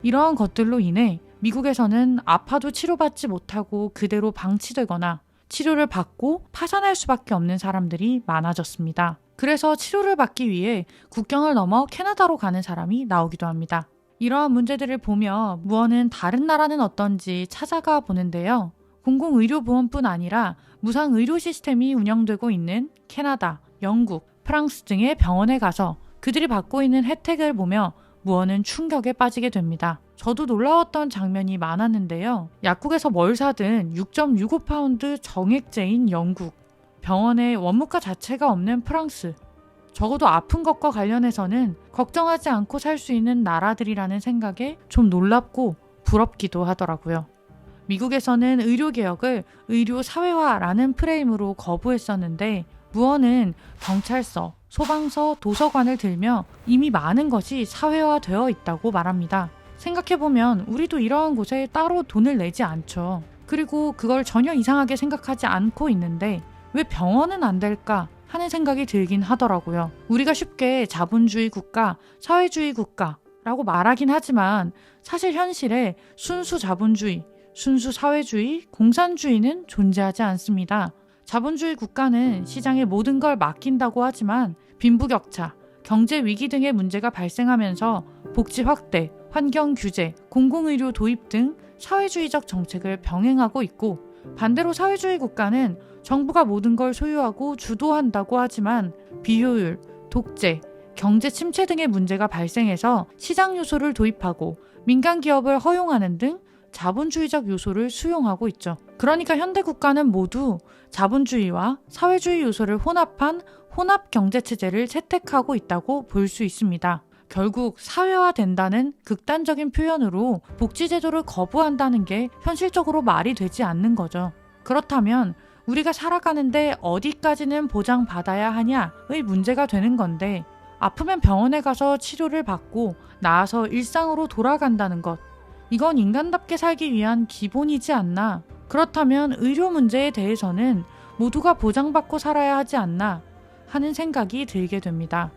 이러한 것들로 인해 미국에서는 아파도 치료받지 못하고 그대로 방치되거나 치료를 받고 파산할 수밖에 없는 사람들이 많아졌습니다. 그래서 치료를 받기 위해 국경을 넘어 캐나다로 가는 사람이 나오기도 합니다. 이러한 문제들을 보며 무언은 다른 나라는 어떤지 찾아가 보는데요. 공공의료보험뿐 아니라 무상의료 시스템이 운영되고 있는 캐나다, 영국, 프랑스 등의 병원에 가서 그들이 받고 있는 혜택을 보며 무언은 충격에 빠지게 됩니다. 저도 놀라웠던 장면이 많았는데요. 약국에서 뭘 사든 6.65파운드 정액제인 영국, 병원에 원무과 자체가 없는 프랑스, 적어도 아픈 것과 관련해서는 걱정하지 않고 살 수 있는 나라들이라는 생각에 좀 놀랍고 부럽기도 하더라고요. 미국에서는 의료개혁을 의료사회화라는 프레임으로 거부했었는데 무언은 경찰서, 소방서, 도서관을 들며 이미 많은 것이 사회화되어 있다고 말합니다. 생각해보면 우리도 이러한 곳에 따로 돈을 내지 않죠. 그리고 그걸 전혀 이상하게 생각하지 않고 있는데 왜 병원은 안 될까 하는 생각이 들긴 하더라고요. 우리가 쉽게 자본주의 국가, 사회주의 국가라고 말하긴 하지만 사실 현실에 순수 자본주의, 순수 사회주의, 공산주의는 존재하지 않습니다. 자본주의 국가는 시장에 모든 걸 맡긴다고 하지만 빈부격차, 경제 위기 등의 문제가 발생하면서 복지 확대, 환경 규제, 공공의료 도입 등 사회주의적 정책을 병행하고 있고 반대로 사회주의 국가는 정부가 모든 걸 소유하고 주도한다고 하지만 비효율, 독재, 경제 침체 등의 문제가 발생해서 시장 요소를 도입하고 민간 기업을 허용하는 등 자본주의적 요소를 수용하고 있죠. 그러니까 현대 국가는 모두 자본주의와 사회주의 요소를 혼합한 혼합 경제 체제를 채택하고 있다고 볼 수 있습니다. 결국 사회화된다는 극단적인 표현으로 복지제도를 거부한다는 게 현실적으로 말이 되지 않는 거죠. 그렇다면 우리가 살아가는데 어디까지는 보장받아야 하냐의 문제가 되는 건데 아프면 병원에 가서 치료를 받고 나아서 일상으로 돌아간다는 것, 이건 인간답게 살기 위한 기본이지 않나. 그렇다면 의료 문제에 대해서는 모두가 보장받고 살아야 하지 않나 하는 생각이 들게 됩니다.